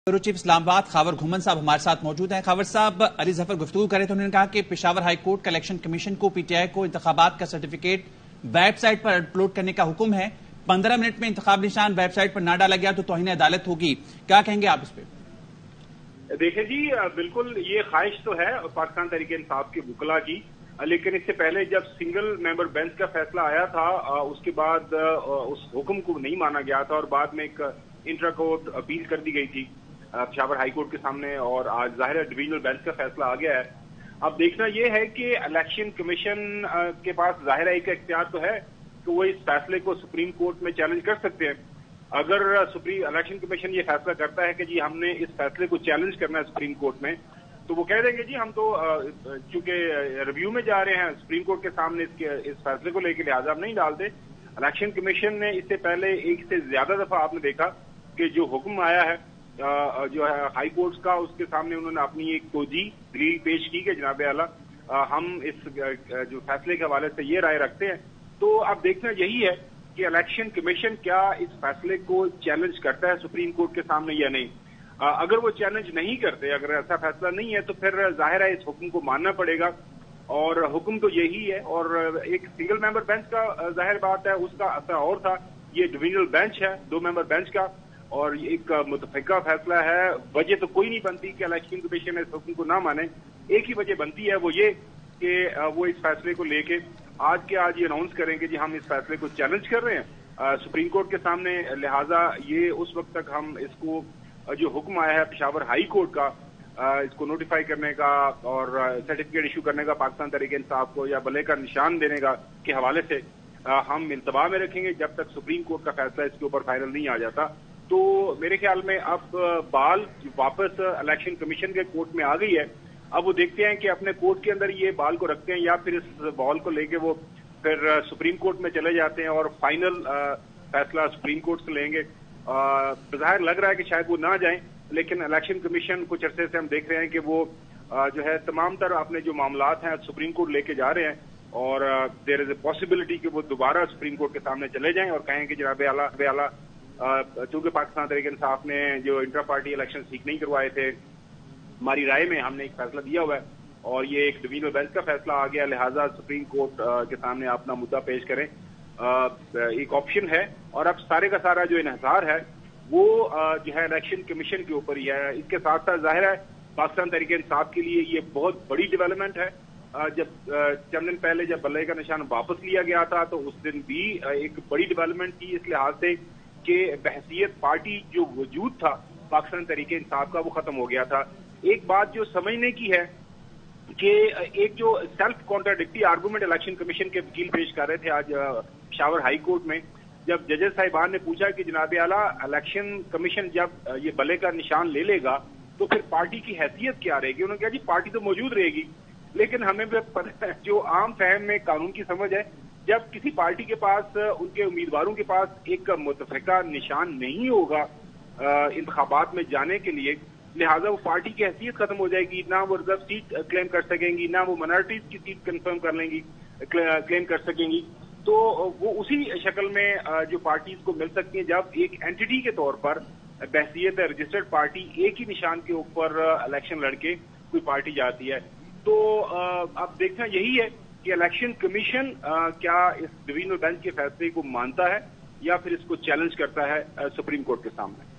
Bureau chief Islamabad Khawar घुमन साहब हमारे साथ मौजूद हैं। खावर साहब, अली जफर गुफ्तगू करे तो उन्होंने कहा कि पेशावर हाई कोर्ट का इलेक्शन कमीशन को पीटीआई को इंतखाबात का सर्टिफिकेट वेबसाइट पर अपलोड करने का हुक्म है। 15 मिनट में इंतखाब निशान वेबसाइट पर ना डाला गया तो तौहीन अदालत होगी। क्या कहेंगे आप इस पे? देखिए जी, बिल्कुल ये ख्वाहिश तो है पाकिस्तान तहरीक इंसाफ के वकला की, लेकिन इससे पहले जब सिंगल मेंबर बेंच का फैसला आया था उसके बाद उस हुक्म को नहीं माना गया था और बाद में एक इंट्रा कोर्ट अपील कर दी गई थी पेशावर हाई कोर्ट के सामने, और आज जाहिर है डिवीजनल बेंच का फैसला आ गया है। अब देखना यह है कि इलेक्शन कमीशन के पास जाहिर है एक इख्तियार तो है कि वो इस फैसले को सुप्रीम कोर्ट में चैलेंज कर सकते हैं। अगर इलेक्शन कमीशन ये फैसला करता है कि जी हमने इस फैसले को चैलेंज करना है सुप्रीम कोर्ट में, तो वो कह देंगे जी हम तो चूंकि रिव्यू में जा रहे हैं सुप्रीम कोर्ट के सामने इस फैसले को लेकर, लिहाजा हम नहीं डालते। इलेक्शन कमीशन ने इससे पहले एक से ज्यादा दफा आपने देखा कि जो हुक्म आया है जो है हाई कोर्ट का, उसके सामने उन्होंने अपनी एक दलील पेश की कि जनाब आला हम इस जो फैसले के हवाले से ये राय रखते हैं। तो अब देखना यही है कि इलेक्शन कमीशन क्या इस फैसले को चैलेंज करता है सुप्रीम कोर्ट के सामने या नहीं। अगर वो चैलेंज नहीं करते, अगर ऐसा फैसला नहीं है, तो फिर जाहिर है इस हुक्म को मानना पड़ेगा, और हुक्म तो यही है। और एक सिंगल मेंबर बेंच का जाहिर बात है उसका असर और था, ये डिवीजनल बेंच है 2 मेंबर बेंच का, और एक मुतफिका फैसला है। वजह तो कोई नहीं बनती कि इलेक्शन कमीशन इस हुक्म को ना माने, एक ही वजह बनती है, वो ये कि वो इस फैसले को लेके आज ये अनाउंस करें कि जी हम इस फैसले को चैलेंज कर रहे हैं सुप्रीम कोर्ट के सामने। लिहाजा ये उस वक्त तक हम इसको जो हुक्म आया है पेशावर हाई कोर्ट का इसको नोटिफाई करने का और सर्टिफिकेट इशू करने का पाकिस्तान तहरीक इंसाफ को या बल्ले का निशान देने का के हवाले से हम इंतबाह में रखेंगे जब तक सुप्रीम कोर्ट का फैसला इसके ऊपर फाइनल नहीं आ जाता। तो मेरे ख्याल में अब बाल वापस इलेक्शन कमीशन के कोर्ट में आ गई है। अब वो देखते हैं कि अपने कोर्ट के अंदर ये बाल को रखते हैं या फिर इस बॉल को लेके वो फिर सुप्रीम कोर्ट में चले जाते हैं और फाइनल फैसला सुप्रीम कोर्ट से लेंगे। बाहर लग रहा है कि शायद वो ना जाएं, लेकिन इलेक्शन कमीशन कुछ अरसे से हम देख रहे हैं कि वो जो है तमाम तर अपने जो मामलात हैं सुप्रीम कोर्ट लेके जा रहे हैं, और देयर इज ए पॉसिबिलिटी कि वो दोबारा सुप्रीम कोर्ट के सामने चले जाएं और कहें कि जनाब आला चूंकि पाकिस्तान तहरीक इंसाफ ने जो इंटर पार्टी इलेक्शन ठीक नहीं करवाए थे, हमारी राय में हमने एक फैसला दिया हुआ है और ये एक डिवीजनल बेंच का फैसला आ गया, लिहाजा सुप्रीम कोर्ट के सामने अपना मुद्दा पेश करें। एक ऑप्शन है, और अब सारे का सारा जो इन्हिसार है वो जो है इलेक्शन कमीशन के ऊपर ही है। इसके साथ साथ जाहिर है पाकिस्तान तहरीक इंसाफ के लिए ये बहुत बड़ी डेवलपमेंट है। जब चंद दिन पहले जब बल्ले का निशान वापस लिया गया था तो उस दिन भी एक बड़ी डेवलपमेंट थी इस लिहाज से कि बहसियत पार्टी जो वजूद था पाकिस्तान तहरीक इंसाफ का वो खत्म हो गया था। एक बात जो समझने की है कि एक जो सेल्फ कॉन्ट्राडिक्टी आर्गूमेंट इलेक्शन कमीशन के वकील पेश कर रहे थे आज पेशावर हाई कोर्ट में, जब जजेस साहिबान ने पूछा कि जनाब आला इलेक्शन कमीशन जब ये बल्ले का निशान ले लेगा तो फिर पार्टी की हैसियत क्या रहेगी। उन्होंने कहा जी पार्टी तो मौजूद रहेगी, लेकिन हमें जो आम फहम में कानून की समझ है, जब किसी पार्टी के पास उनके उम्मीदवारों के पास एक मुतफिका निशान नहीं होगा इंतखाबात में जाने के लिए, लिहाजा वो पार्टी की हैसियत खत्म हो जाएगी, ना वो रिजर्व सीट क्लेम कर सकेंगी, ना वो माइनॉरिटीज की सीट कंफर्म कर लेंगी क्लेम कर सकेंगी। तो वो उसी शक्ल में जो पार्टीज को मिल सकती है जब एक एंटिटी के तौर पर बहसियत रजिस्टर्ड पार्टी एक ही निशान के ऊपर इलेक्शन लड़के कोई पार्टी जाती है। तो अब देखना यही है कि इलेक्शन कमीशन क्या इस डिवीजनल बेंच के फैसले को मानता है या फिर इसको चैलेंज करता है सुप्रीम कोर्ट के सामने।